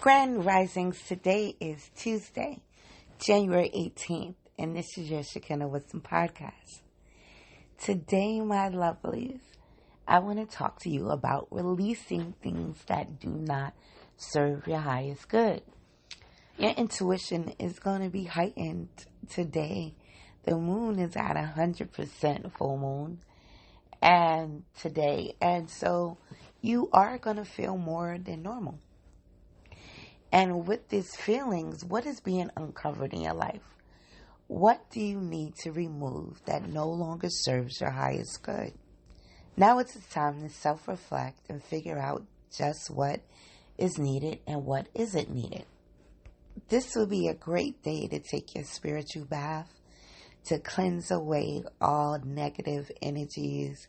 Grand Risings. Today is Tuesday, January 18th, and this is your Shekinah Wisdom Podcast. Today, my lovelies, I want to talk to you about releasing things that do not serve your highest good. Your intuition is going to be heightened today. The moon is at 100% full moon and today, and so you are going to feel more than normal. And with these feelings, what is being uncovered in your life? What do you need to remove that no longer serves your highest good? Now it's time to self-reflect and figure out just what is needed and what isn't needed. This will be a great day to take your spiritual bath, to cleanse away all negative energies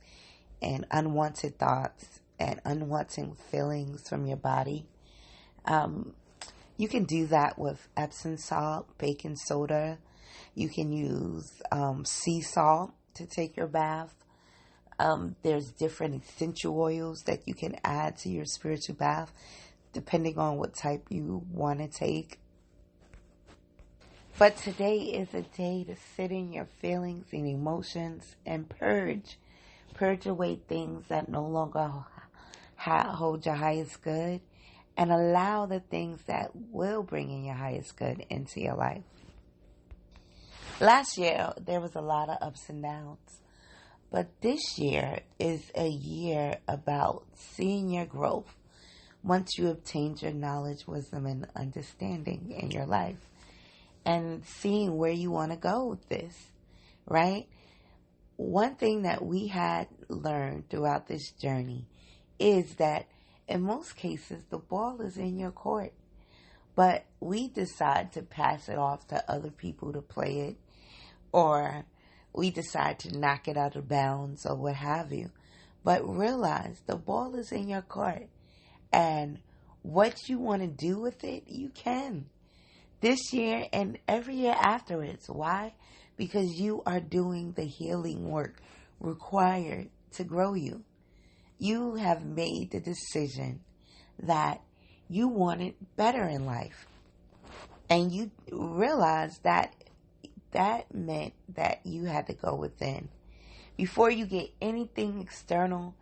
and unwanted thoughts and unwanted feelings from your body. You can do that with Epsom salt, baking soda. You can use sea salt to take your bath. There's different essential oils that you can add to your spiritual bath, depending on what type you want to take. But today is a day to sit in your feelings and emotions and purge. Purge away things that no longer hold your highest good, and allow the things that will bring in your highest good into your life. Last year, there was a lot of ups and downs. But this year is a year about seeing your growth once you obtained your knowledge, wisdom, and understanding in your life. And seeing where you want to go with this, right? One thing that we had learned throughout this journey is that in most cases, the ball is in your court, but we decide to pass it off to other people to play it, or we decide to knock it out of bounds or what have you. But realize the ball is in your court, and what you want to do with it, you can. This year and every year afterwards. Why? Because you are doing the healing work required to grow you. You have made the decision that you wanted better in life. And you realize that that meant that you had to go within. Before you get anything external,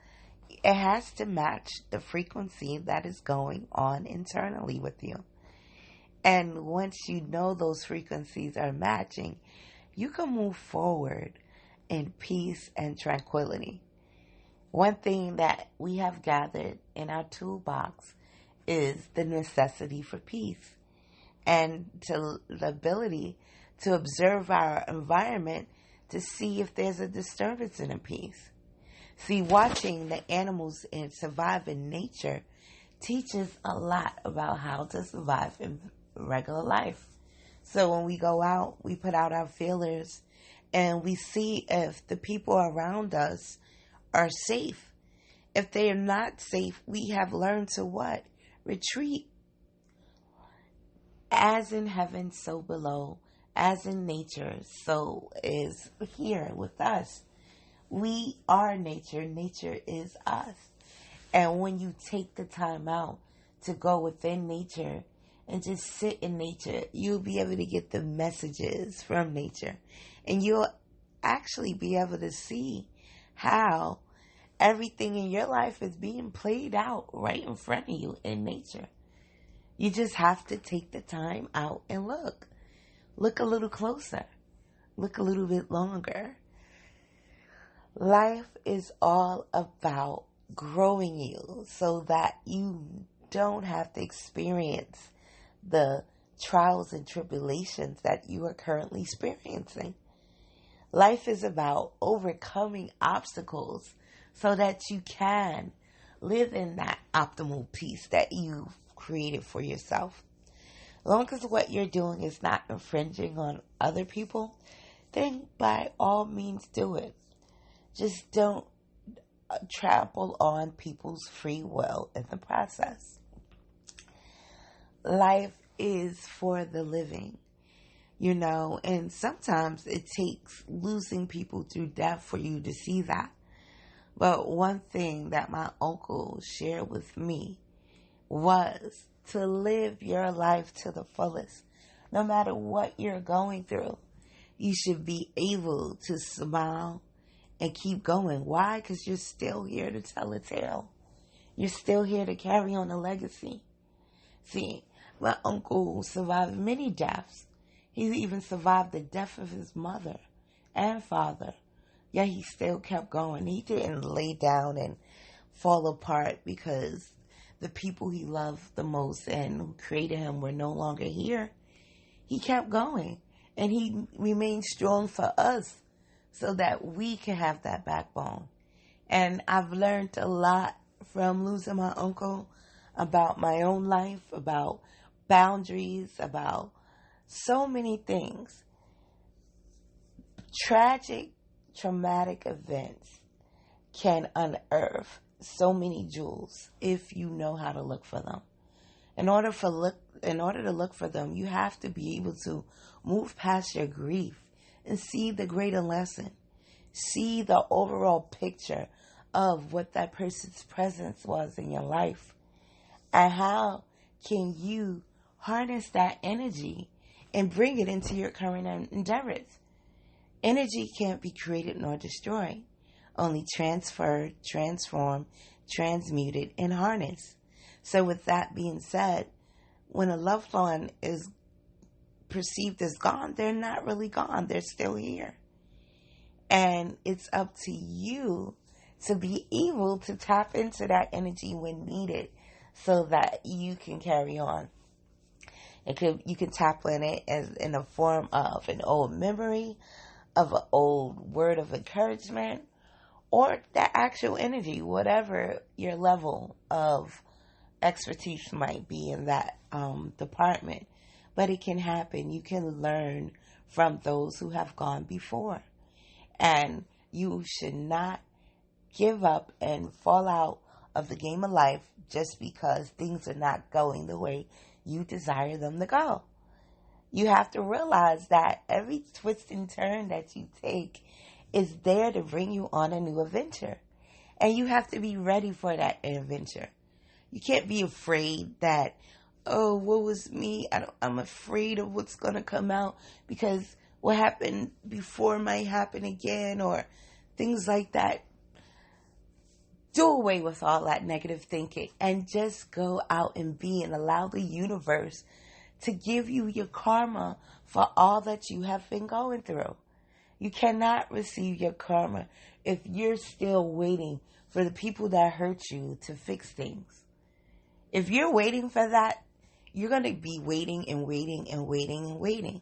it has to match the frequency that is going on internally with you. And once you know those frequencies are matching, you can move forward in peace and tranquility. One thing that we have gathered in our toolbox is the necessity for peace and the ability to observe our environment to see if there's a disturbance in the peace. See, watching the animals and survive in nature teaches a lot about how to survive in regular life. So when we go out, we put out our feelers and we see if the people around us are safe. If they are not safe, we have learned to what? Retreat. As in heaven, so below. As in nature, so is here with us. We are nature. Nature is us. And when you take the time out to go within nature and just sit in nature, you'll be able to get the messages from nature. And you'll actually be able to see how everything in your life is being played out right in front of you in nature. You just have to take the time out and look. Look a little closer. Look a little bit longer. Life is all about growing you so that you don't have to experience the trials and tribulations that you are currently experiencing. Life is about overcoming obstacles so that you can live in that optimal peace that you've created for yourself. As long as what you're doing is not infringing on other people, then by all means do it. Just don't trample on people's free will in the process. Life is for the living, and sometimes it takes losing people through death for you to see that. But one thing that my uncle shared with me was to live your life to the fullest. No matter what you're going through, you should be able to smile and keep going. Why? Because you're still here to tell a tale. You're still here to carry on a legacy. See, my uncle survived many deaths. He even survived the death of his mother and father. Yet he still kept going. He didn't lay down and fall apart because the people he loved the most and who created him were no longer here. He kept going. And he remained strong for us so that we can have that backbone. And I've learned a lot from losing my uncle about my own life, about boundaries, about so many things. Traumatic events can unearth so many jewels if you know how to look for them. In order to look for them, you have to be able to move past your grief and see the greater lesson. See the overall picture of what that person's presence was in your life. And how can you harness that energy and bring it into your current endeavors? Energy can't be created nor destroyed, only transferred, transformed, transmuted, and harnessed. So with that being said, when a loved one is perceived as gone, they're not really gone. They're still here. And it's up to you to be able to tap into that energy when needed so that you can carry on. You can tap in it as in a form of an old memory, of an old word of encouragement, or that actual energy, whatever your level of expertise might be in that department. But it can happen. You can learn from those who have gone before. And you should not give up and fall out of the game of life just because things are not going the way you desire them to go. You have to realize that every twist and turn that you take is there to bring you on a new adventure. And you have to be ready for that adventure. You can't be afraid that, oh, what was me? I'm afraid of what's going to come out because what happened before might happen again or things like that. Do away with all that negative thinking and just go out and be and allow the universe to give you your karma for all that you have been going through. You cannot receive your karma if you're still waiting for the people that hurt you to fix things. If you're waiting for that, you're going to be waiting and waiting and waiting and waiting.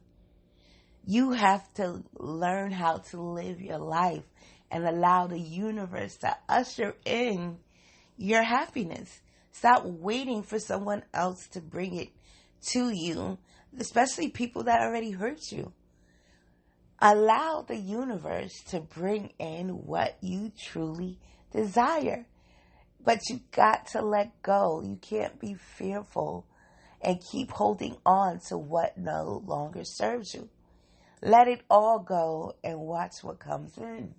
You have to learn how to live your life and allow the universe to usher in your happiness. Stop waiting for someone else to bring it to you, especially people that already hurt you. Allow the universe to bring in what you truly desire. But you got to let go. You can't be fearful and keep holding on to what no longer serves you. Let it all go and watch what comes in.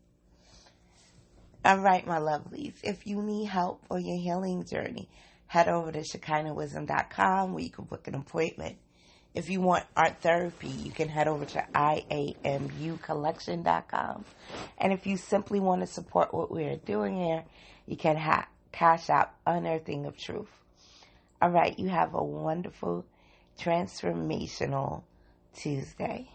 All right, my lovelies. If you need help on your healing journey, head over to shekinahwisdom.com where you can book an appointment. If you want art therapy, you can head over to iamucollection.com. And if you simply want to support what we're doing here, you can Cashapp unearthingoftruth. All right, you have a wonderful, transformational Tuesday.